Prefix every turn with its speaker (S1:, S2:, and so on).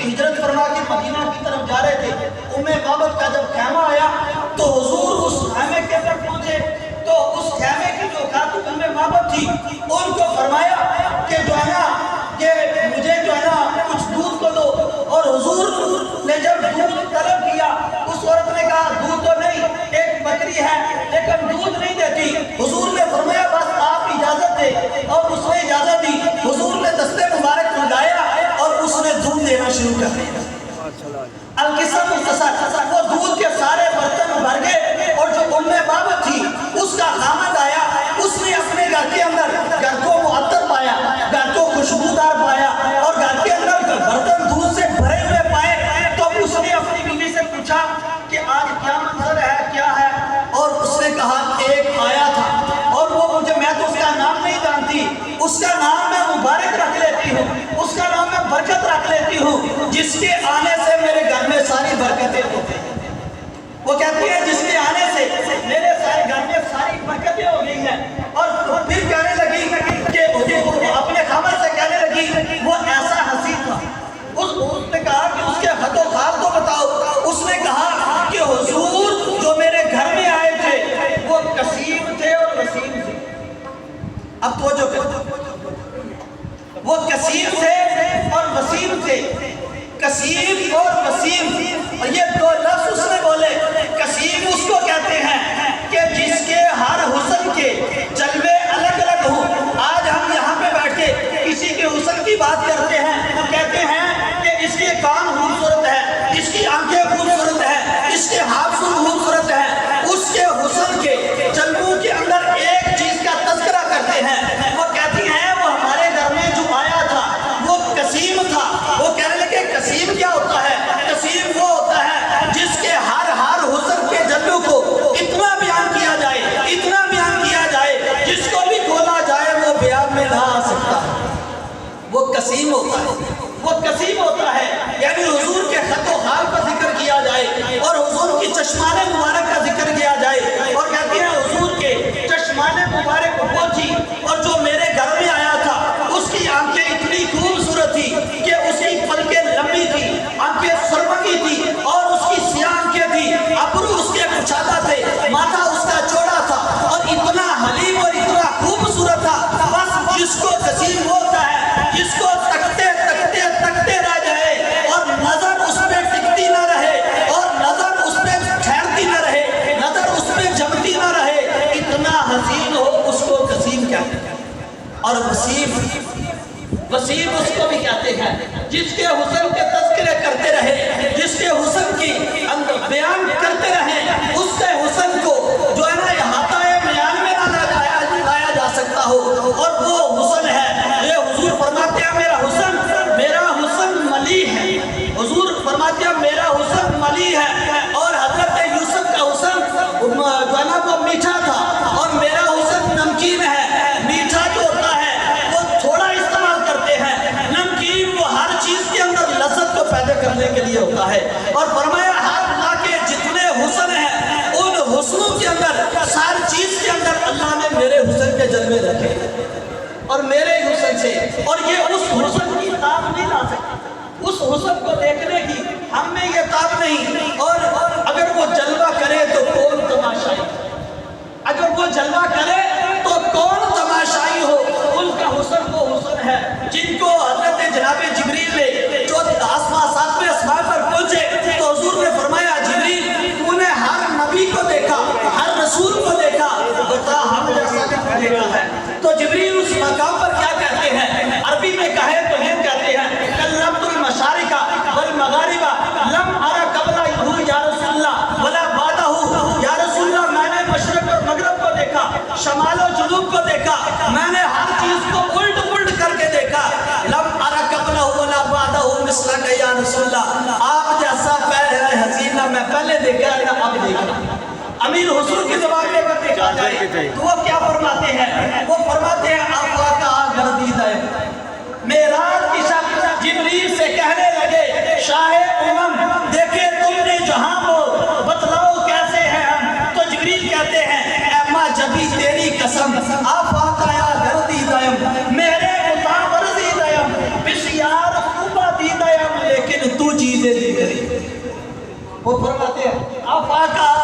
S1: ہجرت فرما کے مدینہ کی طرف جا رہے تھے، مابت کا جب خیمہ آیا تو حضور اس خیمے کے پر پہنچے تو اس خیمے کی جو خاتون مابت تھی ان کو فرمایا کہ جو ہے نا کہ مجھے جو ہے نا کچھ دودھ کو دو، اور حضور نے جب دودھ طلب کیا اس عورت نے کہا دودھ تو نہیں، ایک بکری ہے لیکن دودھ نہیں دیتی۔ حضور نے فرمایا بس آپ اجازت دے، اور اس نے اجازت دی۔ حضور نے دستے مبارک لگایا اور اس نے دودھ دینا شروع کر دیا۔ القسم مختصر، وہ دودھ کے سارے برتن بھر گئے، اور جو بابت تھی اس کا خامد آیا، اس نے اپنے گھر کے اندر گھر کو معطر پایا، گھر کو خوشبودار پایا، اور گھر کے اندر برتن دودھ سے بھرے ہوئے پائے، تو اس نے اپنی بیوی سے پوچھا کہ آج کیا منظر ہے، کیا ہے؟ اور اس نے کہا ایک آیا تھا، اور وہ مجھے، میں تو اس کا نام نہیں جانتی، اس کا نام میں مبارک رکھ لیتی ہوں، اس کا نام میں برکت رکھ لیتی ہوں، جس کے آنے سے میرے گھر میں ساری برکتیں ہوتی ہیں۔ وہ کہتی ہے جس کے آنے سے میرے سارے گھر میں ساری برکتیں ہو گئی ہیں۔ اور پھر کہنے لگی کہ اپنے خامد سے کہنے لگی وہ ایسا حسین تھا۔ اس نے کہا کہ اس کے خط و خال تو بتاؤ۔ اس نے کہا کہ حضور جو میرے گھر میں آئے تھے وہ کثیر تھے اور وسیم تھے۔ اب توجہ کرو، وہ کثیر تھے اور وسیم تھے۔ کثیر اور وسیم، اور یہ دو لفظ اس نے بولے۔ کثیر اس کو کہتے ہیں کہ جس کے ہر حسن کے جلوے الگ الگ ہوں۔ آج ہم یہاں پہ بیٹھ کے کسی کے حسن کی بات کرتے ہیں، کہتے ہیں کہ اس کے کان خوبصورت ہے، اس کی آنکھیں خوبصورت ہے، اس کے ہاتھ خوبصورت ہے۔ اس کے حسن کے جلووں کے اندر ایک چیز کا تذکرہ کرتے ہیں، وہ کہتی ہیں وہ ہمارے گھر میں جو آیا تھا وہ قسیم تھا۔ وہ کہنے لگے قسیم کیا ہوتا ہے؟ قسیم وہ ہوتا ہے جس کے ہر حسن کے جلووں کو اتنا بیان کیا جائے، اتنا بیان کیا جائے، جس کو بھی کھولا جائے وہ بیان میں نہ آ سکتا، وہ قسیم ہوتا ہے۔ وہ قسیم ہوتا ہے یعنی حضور کے خط و خال کا ذکر کیا جائے اور حضور کی چشمان مبارک کا ذکر کیا جائے، اور کہتے ہیں حضور کے چشمان مبارک وہ تھی، اور جو میرے گھر میں آیا تھا اس کی آنکھیں اتنی خوبصورت تھی کہ اس کی پلکیں لمبی تھی، آنکھیں سرمگی تھی، اور اس کی سیاہ آنکھیں تھی، ابرو اس کے کچھادہ تھے، ماتھا اس کا چوڑا تھا، اور اتنا حلیم اور اتنا خوبصورت تھا۔ بس جس کو قسیم ہوتا ہے، جس کو تکتے تکتے تکتے رہ جائے اور نظر اس پہ ٹکتی نہ رہے، اور نظر اس پہ ٹھہرتی نہ رہے، نظر اس پہ جمتی نہ رہے، اتنا حسین ہو اس کو قسیم کہتے ہیں۔ اور وسیم اس کو بھی کہتے ہیں جس کے حسن کے تذکرے کرتے رہے، جس کے حسن کی بیان کرتے رہے، اس کے حسن کو جو ہے نا احاطہ بیان میں نہ لایا جا سکتا ہو، اور وہ حسن ہے۔ یہ حضور فرماتے ہیں میرا حسن ملی ہے، حضور فرماتے ہیں میرا حسن ملی ہے، اور حضرت یوسف کا حسن جو ہے نا وہ میٹھا تھا، اور میرا حسن نمکین ہے۔ میٹھا جو ہوتا ہے وہ تھوڑا استعمال کرتے ہیں، نمکین وہ ہر چیز کے اندر لذت کو پیدا کرنے کے لیے ہوتا ہے۔ اور فرمایا ہر اللہ کے جتنے حسن ہیں ان حسنوں کے اندر، ساری چیز کے اندر اللہ نے میرے حسن کے جلوے رکھے، اور میرے حسن سے، اور یہ اس حسن کی تاب نہیں لا سکتے، اس حسن کو دیکھنے کی ہم میں یہ تاب نہیں۔ اور اگر وہ جلوہ کرے تو کون تماشائی، اگر وہ جلوہ کرے تو کون تماشائی ہو، ان کا حسن وہ حسن ہے جن کو حضرت جناب جبریل نے جو ساتویں آسمان پر پہنچے تو حضور نے فرمایا جبریل تو نے ہر نبی کو دیکھا، ہر رسول کو دیکھا، بتا ہم جیسا نہیں دیکھا ہے۔ تو جبریل اس مقام پر کیا کہتے ہیں؟ عربی میں کہے تو یہ کہتے ہیں کلمت المشارق والمغارب لم ارى قبلہ یا رسول اللہ ولا بعدہ، یا رسول اللہ میں نے مشرق اور مغرب کو دیکھا، شمال و جنوب کو دیکھا، میں نے ہر چیز کو الٹ پلٹ کر کے دیکھا۔ لم ارى قبلہ ولا بعدہ مثلک یا رسول اللہ، آپ جیسا پیر حسینہ میں پہلے دیکھا ہے نہ اب دیکھا۔ امیر حضور کی زبان میں اگر دیکھا جائے تو وہ کیا فرماتے ہیں؟ وہ فرماتے ہیں آفاقہ گردیدہ معراج کی شب جبریل سے کہنے لگے شاہ امم دیکھے تم نے جہاں کو بتلاؤ کیسے ہیں ہم، تو جبریل کہتے ہیں اے ماں جبی تیری قسم آفاقہ گردیدہ میرے مطابرزی دیم بسیار خوبہ دیدہ لیکن تو وہ فرماتے ہیں افاقا